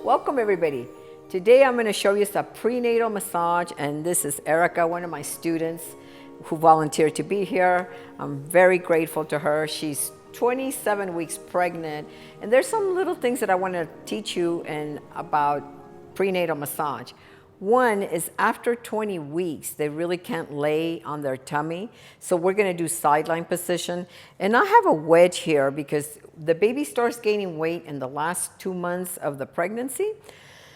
Welcome everybody. Today I'm going to show you some prenatal massage, and this is Erica, one of my students who volunteered to be here. I'm very grateful to her. She's 27 weeks pregnant, and there's some little things that I want to teach you about prenatal massage. One is after 20 weeks, they really can't lay on their tummy. So we're gonna do sideline position. And I have a wedge here because the baby starts gaining weight in the last 2 months of the pregnancy.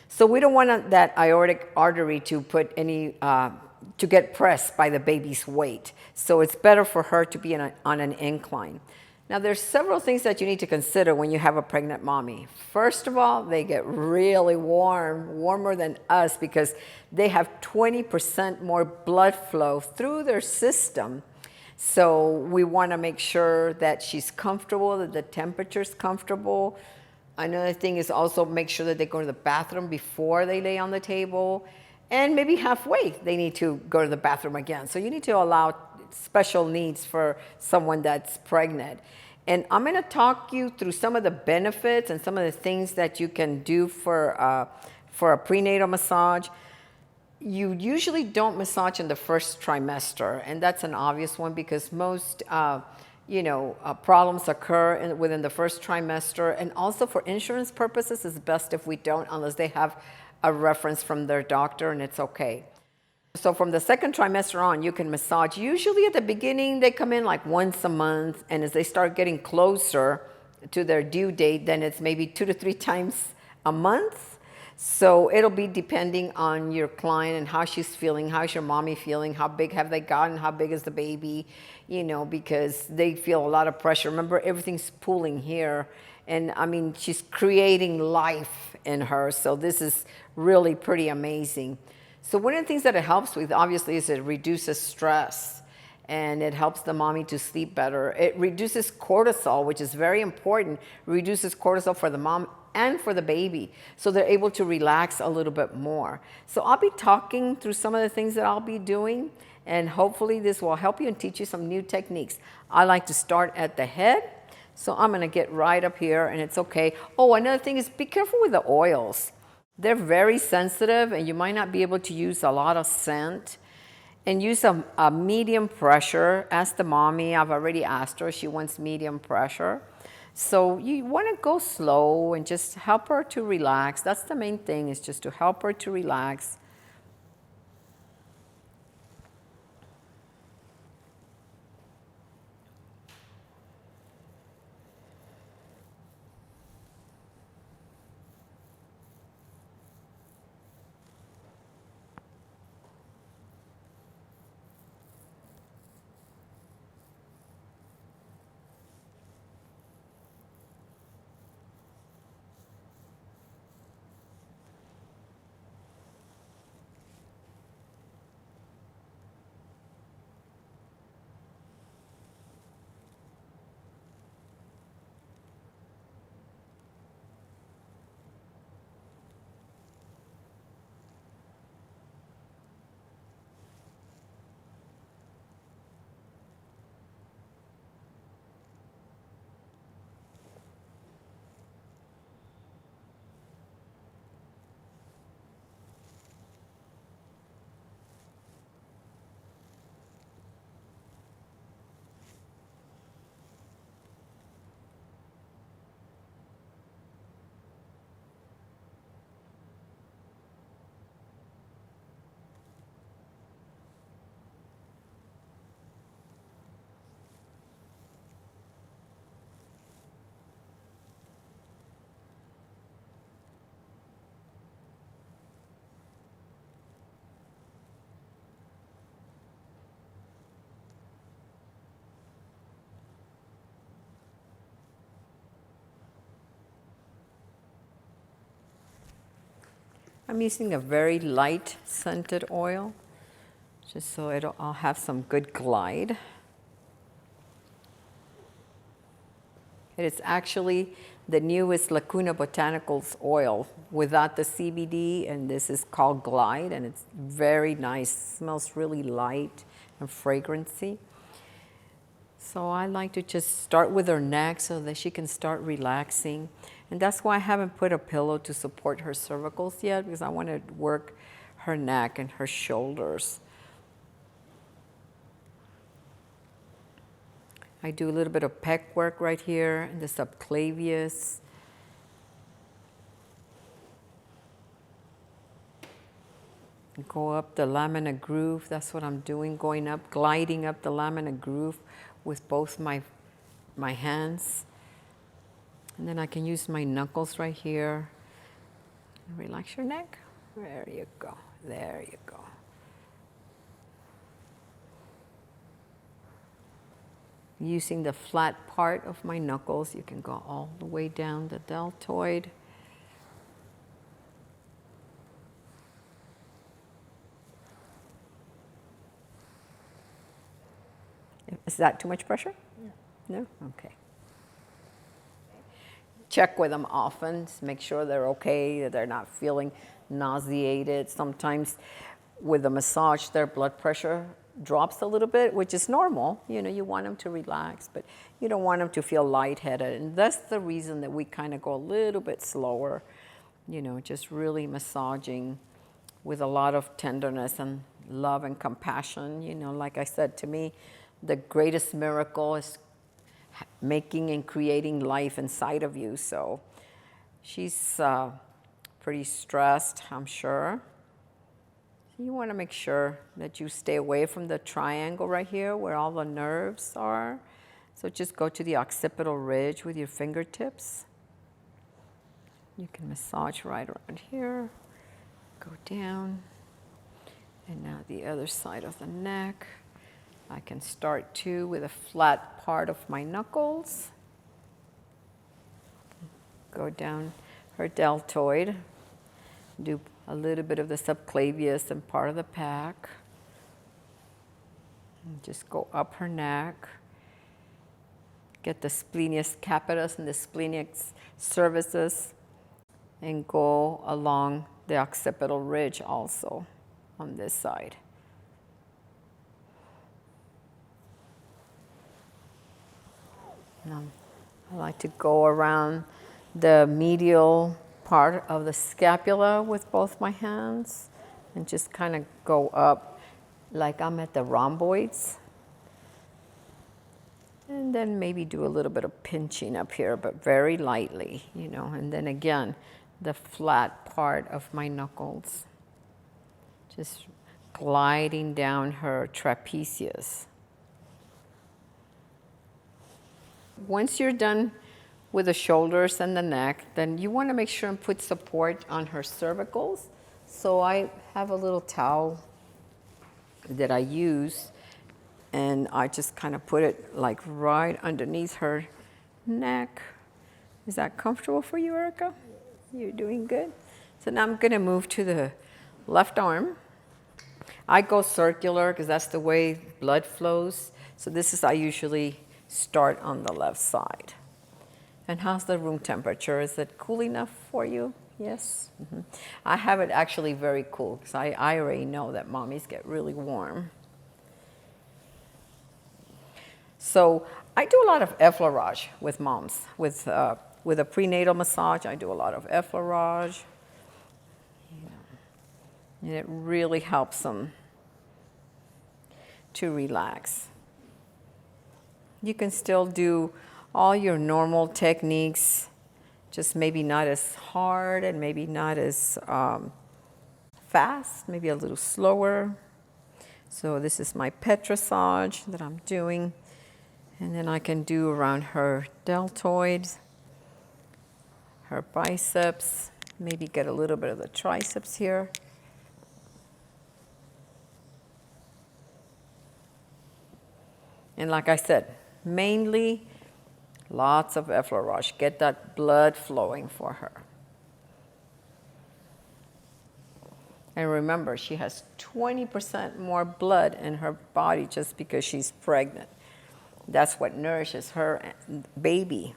So we don't want that aortic artery to to get pressed by the baby's weight. So it's better for her to be on an incline. Now, there's several things that you need to consider when you have a pregnant mommy. First of all, they get really warm, warmer than us, because they have 20% more blood flow through their system. So we want to make sure that she's comfortable, that the temperature's comfortable. Another thing is also make sure that they go to the bathroom before they lay on the table. And maybe halfway, they need to go to the bathroom again. So you need to allow special needs for someone that's pregnant. And I'm going to talk you through some of the benefits and some of the things that you can do for a prenatal massage. You usually don't massage in the first trimester, and that's an obvious one because most problems occur within the first trimester. And also for insurance purposes, it's best if we don't, unless they have a reference from their doctor, and it's okay. So from the second trimester on, you can massage. Usually at the beginning, they come in like once a month, and as they start getting closer to their due date, then it's maybe 2 to 3 times a month. So it'll be depending on your client and how she's feeling, how's your mommy feeling, how big have they gotten, how big is the baby, because they feel a lot of pressure. Remember, everything's pulling here, and I mean, she's creating life in her, so this is really pretty amazing. So one of the things that it helps with, obviously, is it reduces stress, and it helps the mommy to sleep better. It reduces cortisol, which is very important. It reduces cortisol for the mom and for the baby, so they're able to relax a little bit more. So I'll be talking through some of the things that I'll be doing, and hopefully this will help you and teach you some new techniques. I like to start at the head, so I'm gonna get right up here, and it's okay. Oh, another thing is be careful with the oils. They're very sensitive, and you might not be able to use a lot of scent. And use a medium pressure. Ask the mommy. I've already asked her. She wants medium pressure. So you want to go slow and just help her to relax. That's the main thing, is just to help her to relax. I'm using a very light scented oil, just so I'll have some good glide. It's actually the newest Lacuna Botanicals oil without the CBD, and this is called Glide, and it's very nice. Smells really light and fragrancy. So I like to just start with her neck so that she can start relaxing. And that's why I haven't put a pillow to support her cervicals yet, because I want to work her neck and her shoulders. I do a little bit of pec work right here in the subclavius. Go up the lamina groove. That's what I'm doing, going up, gliding up the lamina groove with both my hands. And then I can use my knuckles right here. Relax your neck. There you go. There you go. Using the flat part of my knuckles, you can go all the way down the deltoid. Is that too much pressure? No. No? Okay. Check with them often to make sure they're okay, that they're not feeling nauseated. Sometimes with the massage, their blood pressure drops a little bit, which is normal. You know, you want them to relax, but you don't want them to feel lightheaded. And that's the reason that we kind of go a little bit slower, you know, just really massaging with a lot of tenderness and love and compassion. You know, like I said, to me, the greatest miracle is making and creating life inside of you. So she's pretty stressed, I'm sure. You want to make sure that you stay away from the triangle right here where all the nerves are. So just go to the occipital ridge with your fingertips. You can massage right around here. Go down. And now the other side of the neck. I can start too with a flat part of my knuckles. Go down her deltoid. Do a little bit of the subclavius and part of the pec. And just go up her neck. Get the splenius capitis and the splenius cervicis, and go along the occipital ridge also on this side. Now, I like to go around the medial part of the scapula with both my hands and just kind of go up like I'm at the rhomboids. And then maybe do a little bit of pinching up here, but very lightly, you know. And then again, the flat part of my knuckles. Just gliding down her trapezius. Once you're done with the shoulders and the neck, then you want to make sure and put support on her cervicals. So I have a little towel that I use, and I just kind of put it like right underneath her neck. Is that comfortable for you, Erica? You're doing good. So now I'm going to move to the left arm. I go circular because that's the way blood flows. So this is, I usually start on the left side. And how's the room temperature? Is it cool enough for you? Yes? Mm-hmm. I have it actually very cool because I already know that mommies get really warm. So I do a lot of effleurage with moms. With a prenatal massage, I do a lot of effleurage. And it really helps them to relax. You can still do all your normal techniques, just maybe not as hard and maybe not as fast, maybe a little slower. So this is my petrissage that I'm doing. And then I can do around her deltoids, her biceps, maybe get a little bit of the triceps here. And like I said, mainly lots of effleurage. Get that blood flowing for her. And remember, she has 20% more blood in her body just because she's pregnant. That's what nourishes her baby.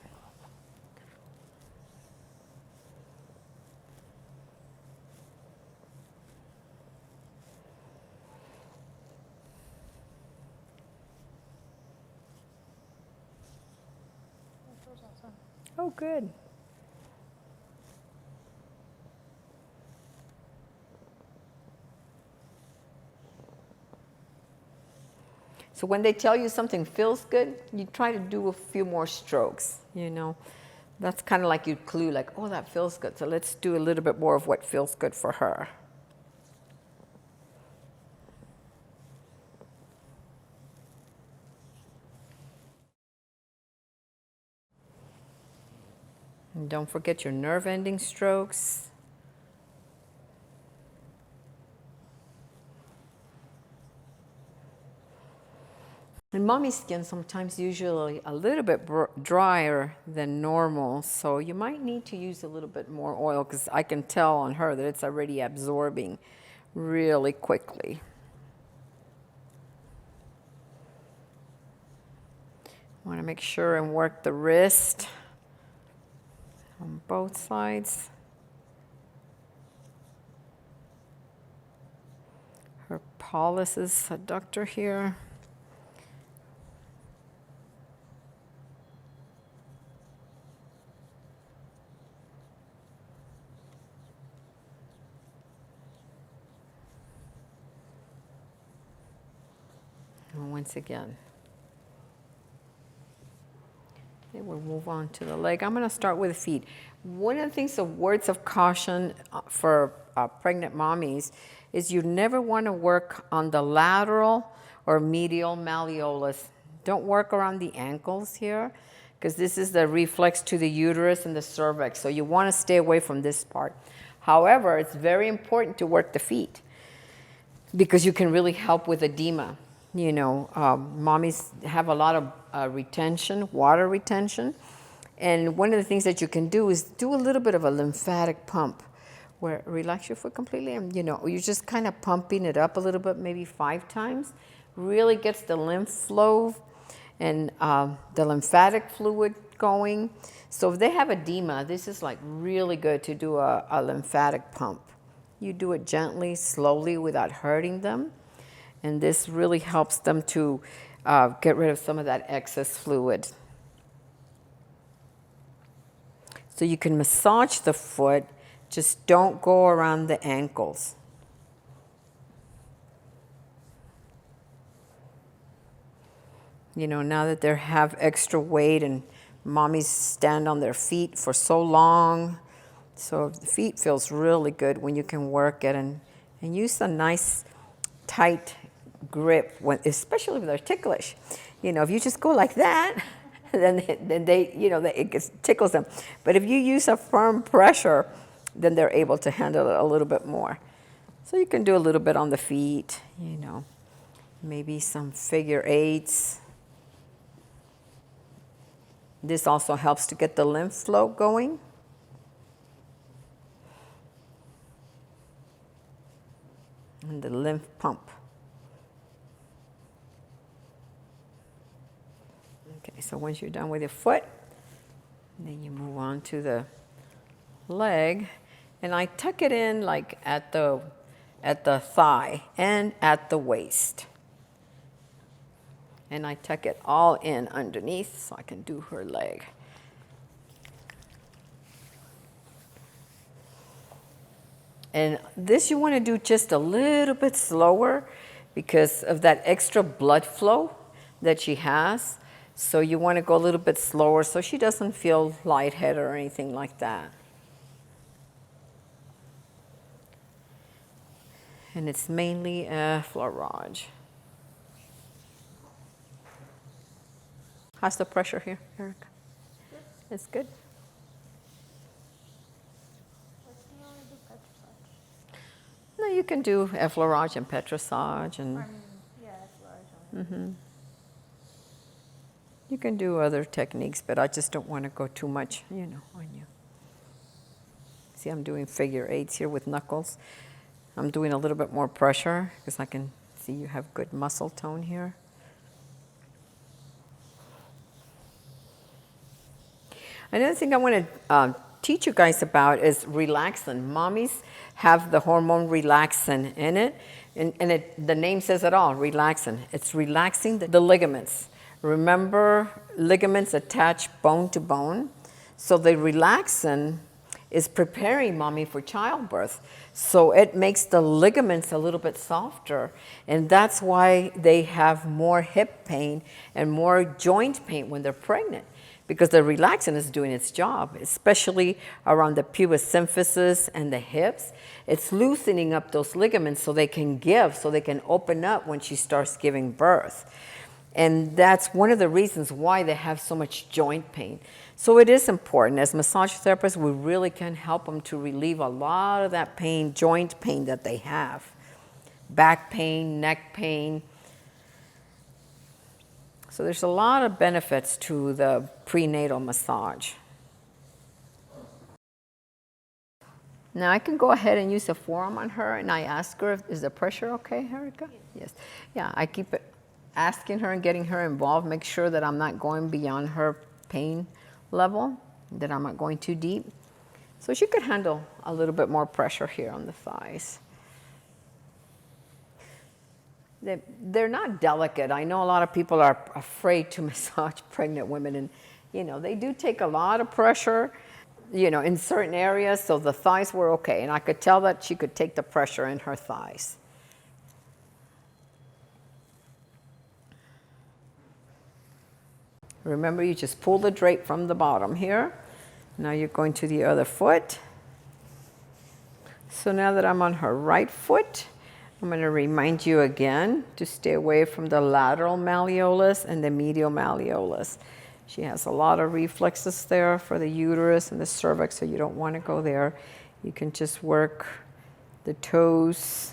Oh, good. So when they tell you something feels good, you try to do a few more strokes, you know. That's kind of like you clue, like, oh, that feels good. So let's do a little bit more of what feels good for her. And don't forget your nerve ending strokes. And mommy's skin sometimes usually a little bit drier than normal, so you might need to use a little bit more oil because I can tell on her that it's already absorbing really quickly. I want to make sure and work the wrist on both sides. Her pollicis adductor here. And once again. Okay, we'll move on to the leg. I'm going to start with the feet. One of the things, the words of caution for pregnant mommies is you never want to work on the lateral or medial malleolus. Don't work around the ankles here because this is the reflex to the uterus and the cervix. So you want to stay away from this part. However, it's very important to work the feet because you can really help with edema. You know, mommies have a lot of retention, water retention. And one of the things that you can do is do a little bit of a lymphatic pump where relax your foot completely and, you know, you're just kind of pumping it up a little bit, maybe 5 times. Really gets the lymph flow and the lymphatic fluid going. So if they have edema, this is like really good to do a lymphatic pump. You do it gently, slowly, without hurting them. And this really helps them to get rid of some of that excess fluid. So you can massage the foot, just don't go around the ankles. You know, now that they have extra weight and mommies stand on their feet for so long, so the feet feels really good when you can work it and use a nice tight grip, especially if they're ticklish. You know, if you just go like that, then they, you know, it tickles them. But if you use a firm pressure, then they're able to handle it a little bit more. So you can do a little bit on the feet, you know, maybe some figure eights. This also helps to get the lymph flow going. And the lymph pump. Okay, so once you're done with your foot, then you move on to the leg. And I tuck it in like at the thigh and at the waist. And I tuck it all in underneath so I can do her leg. And this you want to do just a little bit slower because of that extra blood flow that she has. So you want to go a little bit slower so she doesn't feel lightheaded or anything like that. And it's mainly effleurage. How's the pressure here, Erica? Good. It's good? No, you can do effleurage and petrissage and yeah, effleurage. You can do other techniques, but I just don't want to go too much, you know, on you. See, I'm doing figure eights here with knuckles. I'm doing a little bit more pressure because I can see you have good muscle tone here. Another thing I want to teach you guys about is relaxin. Mommies have the hormone relaxin in it, and the name says it all, relaxin. It's relaxing the ligaments. Remember, ligaments attach bone to bone. So the relaxin is preparing mommy for childbirth. So it makes the ligaments a little bit softer. And that's why they have more hip pain and more joint pain when they're pregnant, because the relaxant is doing its job, especially around the pubis symphysis and the hips. It's loosening up those ligaments so they can give, so they can open up when she starts giving birth. And that's one of the reasons why they have so much joint pain. So it is important. As massage therapists, we really can help them to relieve a lot of that pain, joint pain that they have. Back pain, neck pain. So there's a lot of benefits to the prenatal massage. Now I can go ahead and use a forearm on her, and I ask her, is the pressure okay, Erica? Yes. Yeah, I keep asking her and getting her involved, make sure that I'm not going beyond her pain level, that I'm not going too deep. So she could handle a little bit more pressure here on the thighs. They're not delicate. I know a lot of people are afraid to massage pregnant women, and they do take a lot of pressure, in certain areas. So the thighs were okay, and I could tell that she could take the pressure in her thighs. Remember, you just pull the drape from the bottom here. Now you're going to the other foot. So now that I'm on her right foot, I'm going to remind you again to stay away from the lateral malleolus and the medial malleolus. She has a lot of reflexes there for the uterus and the cervix, so you don't want to go there. You can just work the toes,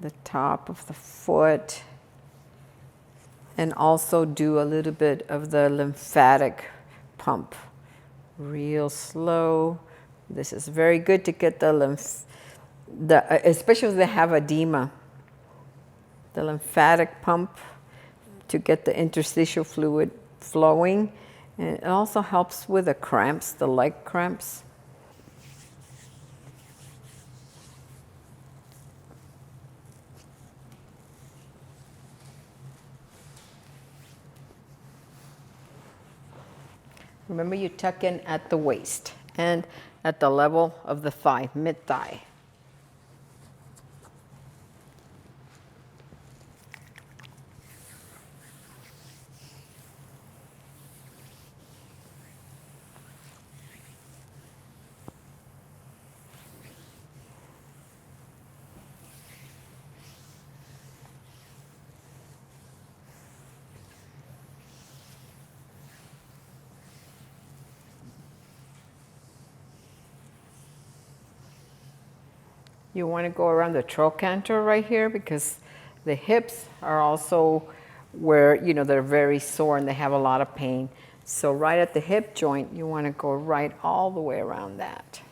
the top of the foot, and also do a little bit of the lymphatic pump. Real slow. This is very good to get the especially if they have edema. The lymphatic pump to get the interstitial fluid flowing. And it also helps with the cramps, the leg cramps. Remember, you tuck in at the waist and at the level of the thigh, mid-thigh. You want to go around the trochanter right here, because the hips are also where, they're very sore and they have a lot of pain. So right at the hip joint, you want to go right all the way around that.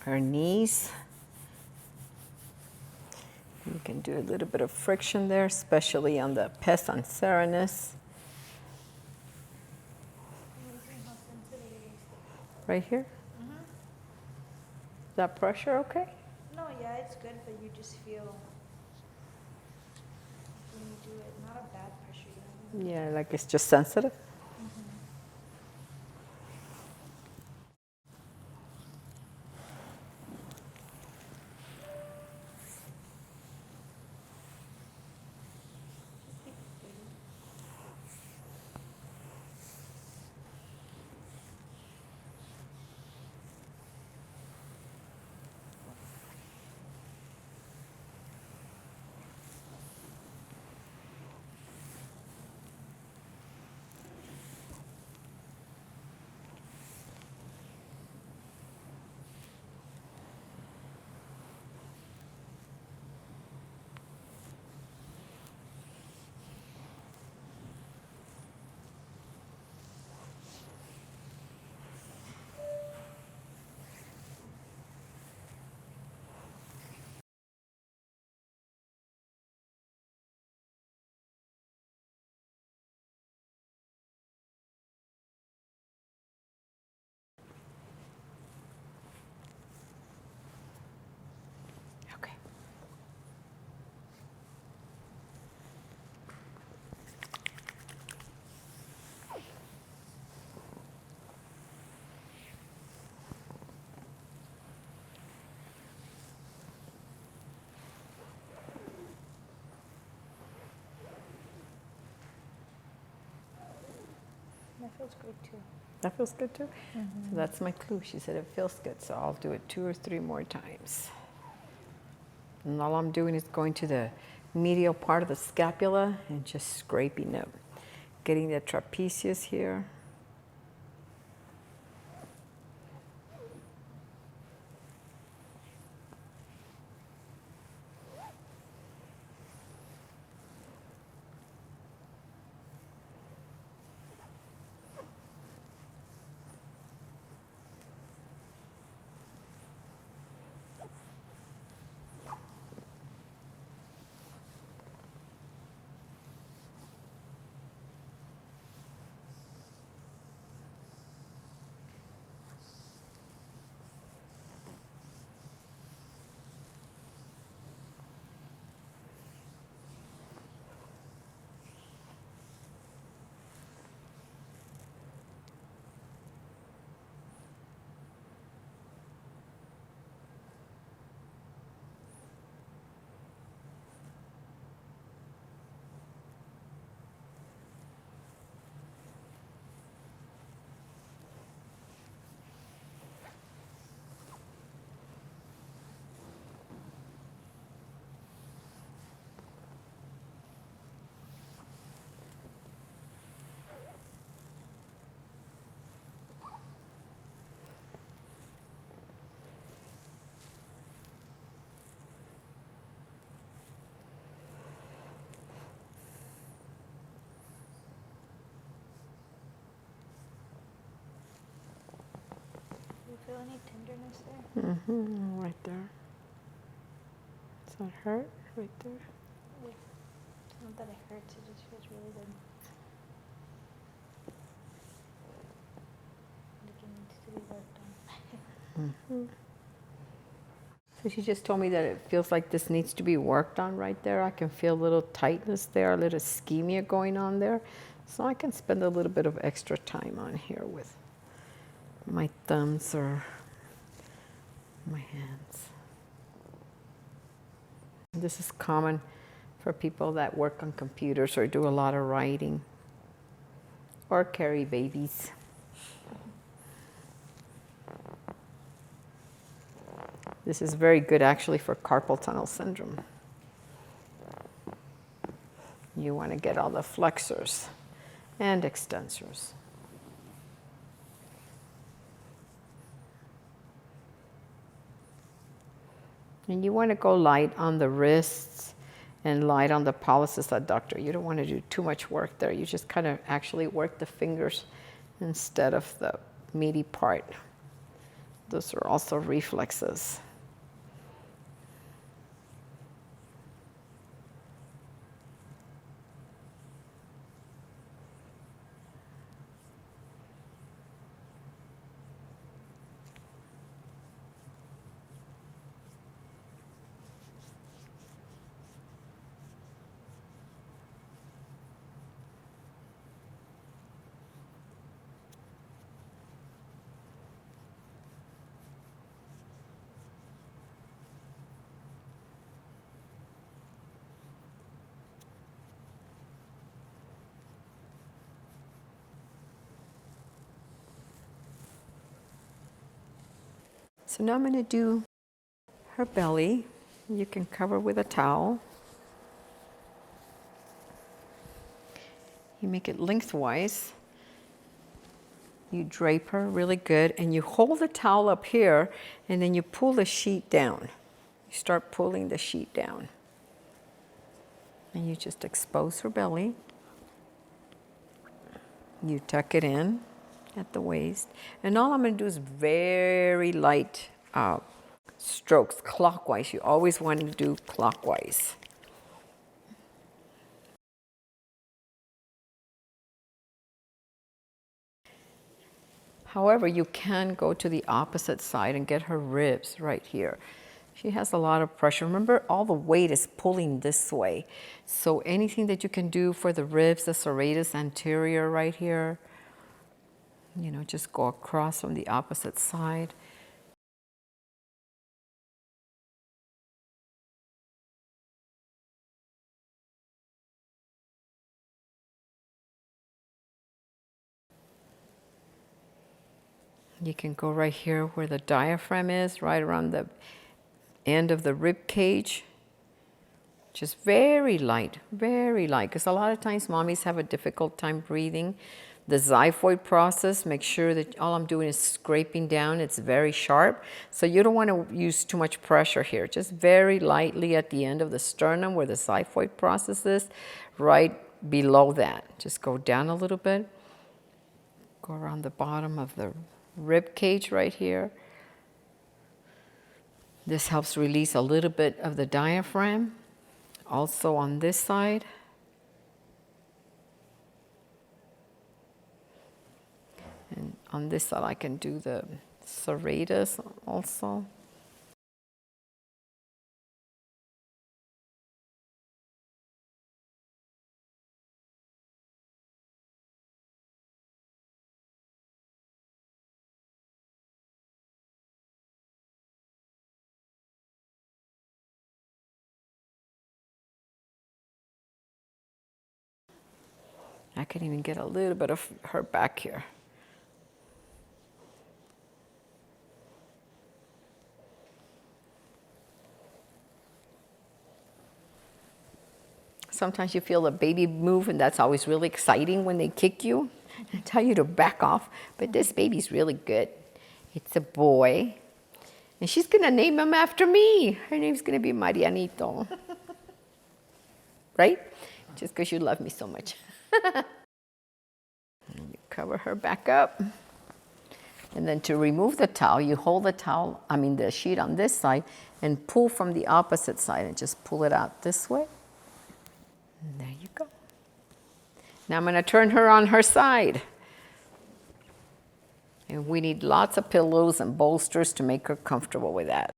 Her knees. You can do a little bit of friction there, especially on the pes anserinus. Right here? Mm-hmm. Is that pressure okay? No, yeah, it's good, but you just feel when you do it, not a bad pressure. Yeah, like it's just sensitive. That feels good too. That feels good too? So that's my clue. She said it feels good, so I'll do it 2 or 3 more times. And all I'm doing is going to the medial part of the scapula and just scraping it, getting the trapezius here. Do you feel any tenderness there? Right there. Does that hurt? Right there. It's not that it hurts, it just feels really good. Like it needs to be worked on. So she just told me that it feels like this needs to be worked on right there. I can feel a little tightness there, a little ischemia going on there. So I can spend a little bit of extra time on here with my thumbs or my hands. This is common for people that work on computers or do a lot of writing or carry babies. This is very good actually for carpal tunnel syndrome. You want to get all the flexors and extensors. And you want to go light on the wrists and light on the pollicis adductor. You don't want to do too much work there. You just kind of actually work the fingers instead of the meaty part. Those are also reflexes. So now I'm going to do her belly. You can cover with a towel. You make it lengthwise. You drape her really good and you hold the towel up here and then you pull the sheet down. You start pulling the sheet down. And you just expose her belly. You tuck it in at the waist. And all I'm going to do is very light strokes clockwise. You always want to do clockwise. However, you can go to the opposite side and get her ribs right here. She has a lot of pressure. Remember, all the weight is pulling this way. So anything that you can do for the ribs, the serratus anterior right here, you know, just go across from the opposite side. You can go right here where the diaphragm is, right around the end of the rib cage. Just very light, because a lot of times mommies have a difficult time breathing. The xiphoid process, make sure that all I'm doing is scraping down. It's very sharp, so you don't want to use too much pressure here. Just very lightly at the end of the sternum where the xiphoid process is, right below that. Just go down a little bit. Go around the bottom of the rib cage right here. This helps release a little bit of the diaphragm. Also on this side. And on this side I can do the serratus also. I can even get a little bit of her back here. Sometimes you feel a baby move, and that's always really exciting when they kick you and tell you to back off. But this baby's really good. It's a boy. And she's going to name him after me. Her name's going to be Marianito. Right? Just because you love me so much. And you cover her back up. And then to remove the towel, you hold the sheet on this side and pull from the opposite side and just pull it out this way. And there you go. Now I'm going to turn her on her side. And we need lots of pillows and bolsters to make her comfortable with that.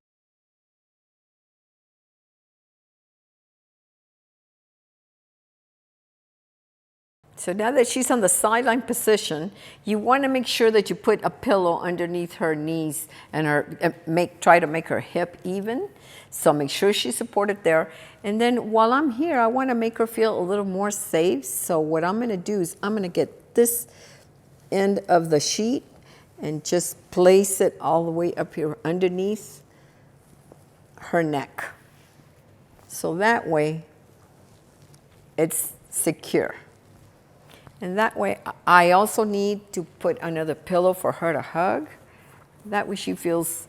So now that she's on the sideline position, you want to make sure that you put a pillow underneath her knees and try to make her hip even. So make sure she's supported there. And then while I'm here, I want to make her feel a little more safe. So what I'm going to do is I'm going to get this end of the sheet and just place it all the way up here underneath her neck. So that way it's secure. And that way, I also need to put another pillow for her to hug. That way she feels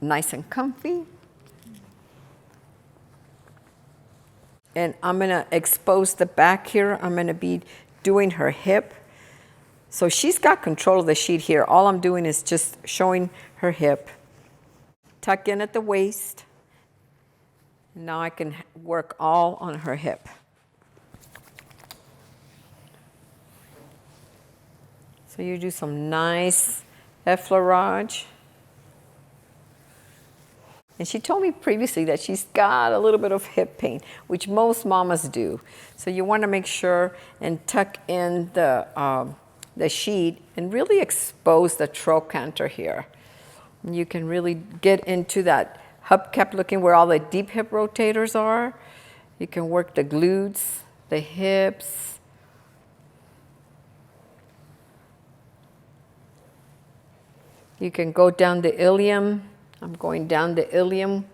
nice and comfy. And I'm going to expose the back here. I'm going to be doing her hip. So she's got control of the sheet here. All I'm doing is just showing her hip. Tuck in at the waist. Now I can work all on her hip. So you do some nice effleurage. And she told me previously that she's got a little bit of hip pain, which most mamas do. So you want to make sure and tuck in the sheet and really expose the trochanter here. And you can really get into that hubcap looking where all the deep hip rotators are. You can work the glutes, the hips. You can go down the ilium. I'm going down the ilium.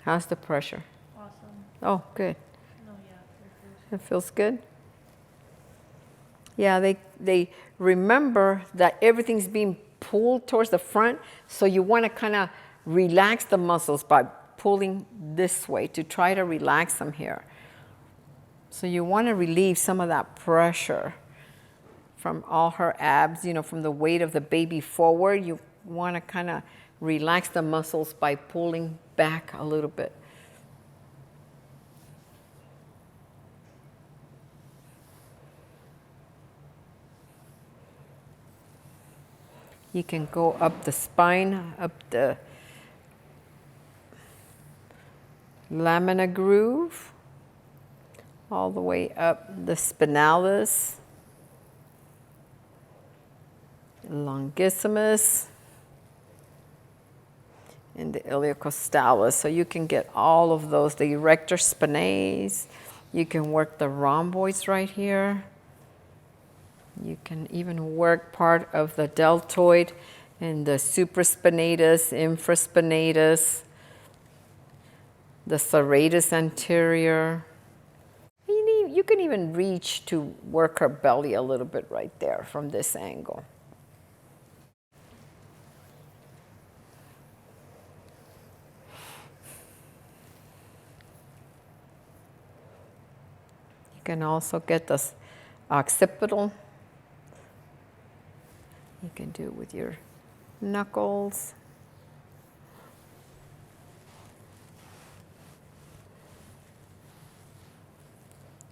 How's the pressure? Awesome. Oh, good. No, yeah, It feels good. Yeah, they remember that everything's being pulled towards the front, so you want to kind of relax the muscles by pulling this way to try to relax them here. So you want to relieve some of that pressure from all her abs, from the weight of the baby forward. You want to kind of relax the muscles by pulling back a little bit. You can go up the spine, up the lamina groove, all the way up the spinalis, longissimus, and the iliocostalis. So you can get all of those, the erector spinae. You can work the rhomboids right here. You can even work part of the deltoid and the supraspinatus, infraspinatus, the serratus anterior. You can even reach to work her belly a little bit right there from this angle. You can also get the occipital. You can do it with your knuckles.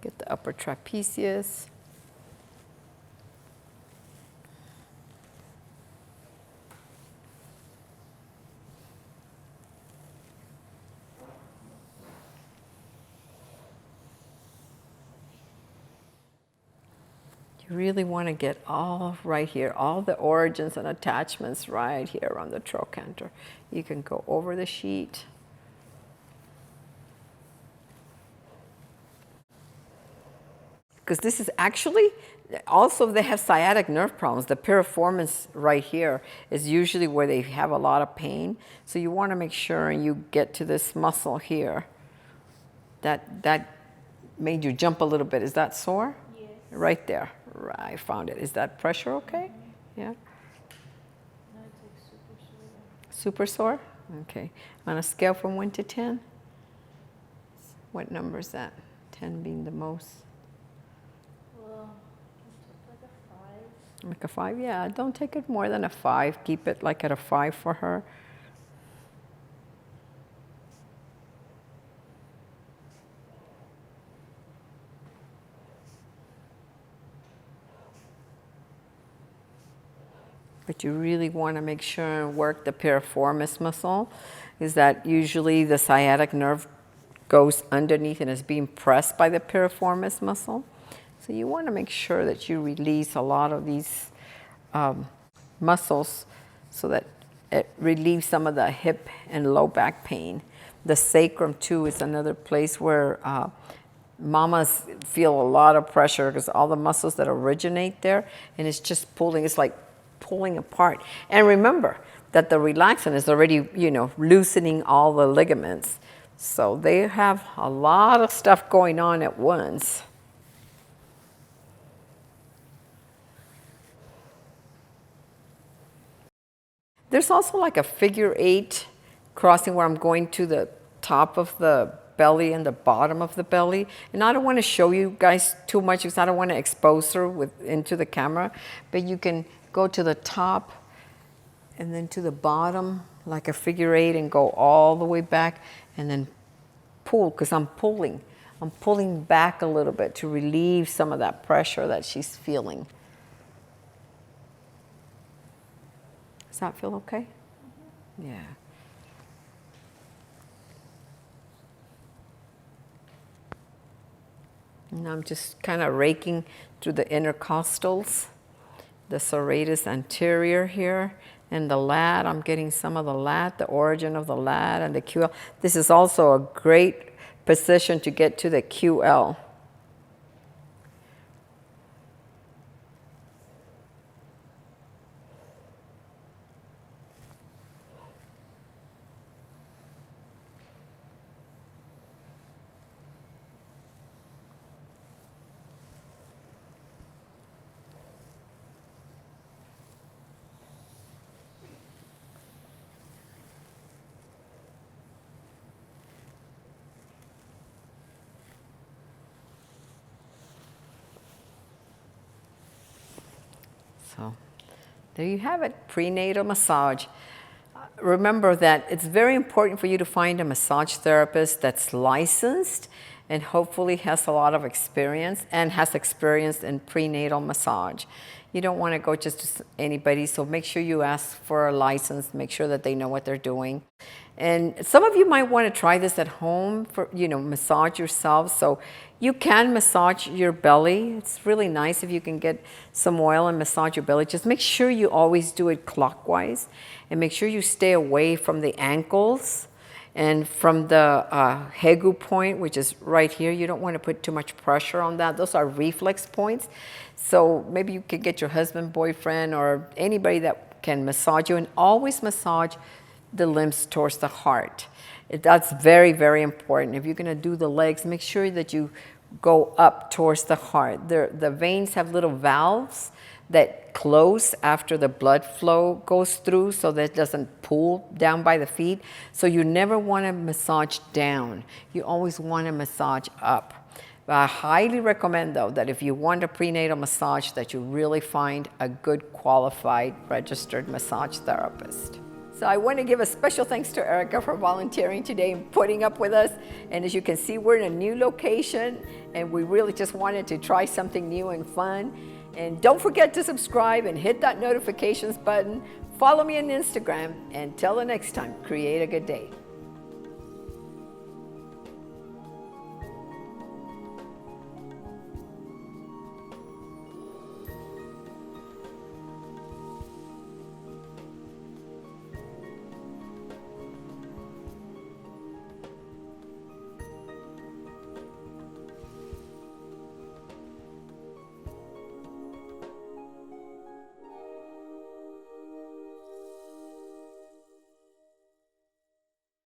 Get the upper trapezius. You really want to get all right here, all the origins and attachments right here on the trochanter. You can go over the sheet. Because this is actually, also they have sciatic nerve problems. The piriformis right here is usually where they have a lot of pain. So you want to make sure you get to this muscle here. That made you jump a little bit. Is that sore? Yes. Right there. Right, I found it. Is that pressure okay? Yeah? No, it's like super sore. Super sore? Okay. On a scale from 1 to 10? What number is that? 10 being the most? Well, it's like a 5. Like a 5? Yeah, don't take it more than a 5. Keep it like at a 5 for her. But you really want to make sure and work the piriformis muscle, is that usually the sciatic nerve goes underneath and is being pressed by the piriformis muscle. So you want to make sure that you release a lot of these muscles so that it relieves some of the hip and low back pain. The sacrum too is another place where mamas feel a lot of pressure because all the muscles that originate there, and it's just pulling, it's like pulling apart. And remember that the relaxant is already, loosening all the ligaments. So they have a lot of stuff going on at once. There's also like a figure 8 crossing where I'm going to the top of the belly and the bottom of the belly. And I don't want to show you guys too much because I don't want to expose her into the camera. But you can go to the top and then to the bottom like a figure 8 and go all the way back and then pull, because I'm pulling back a little bit to relieve some of that pressure that she's feeling. Does that feel okay? Mm-hmm. Yeah. And I'm just kind of raking through the intercostals, the serratus anterior here, and the lat. I'm getting some of the lat, the origin of the lat and the QL. This is also a great position to get to the QL. So there you have it, prenatal massage. Remember that it's very important for you to find a massage therapist that's licensed and hopefully has a lot of experience and has experience in prenatal massage. You don't want to go just to anybody, so make sure you ask for a license, make sure that they know what they're doing. And some of you might want to try this at home for, massage yourself. So you can massage your belly. It's really nice if you can get some oil and massage your belly. Just make sure you always do it clockwise and make sure you stay away from the ankles And from the hegu point, which is right here, you don't want to put too much pressure on that. Those are reflex points. So maybe you could get your husband, boyfriend, or anybody that can massage you, and always massage the limbs towards the heart. That's very, very important. If you're going to do the legs, make sure that you go up towards the heart. The veins have little valves that close after the blood flow goes through so that it doesn't pool down by the feet. So you never want to massage down. You always want to massage up. I highly recommend, though, that if you want a prenatal massage, that you really find a good, qualified, registered massage therapist. So I want to give a special thanks to Erica for volunteering today and putting up with us. And as you can see, we're in a new location, and we really just wanted to try something new and fun. And don't forget to subscribe and hit that notifications button. Follow me on Instagram. And till the next time, create a good day.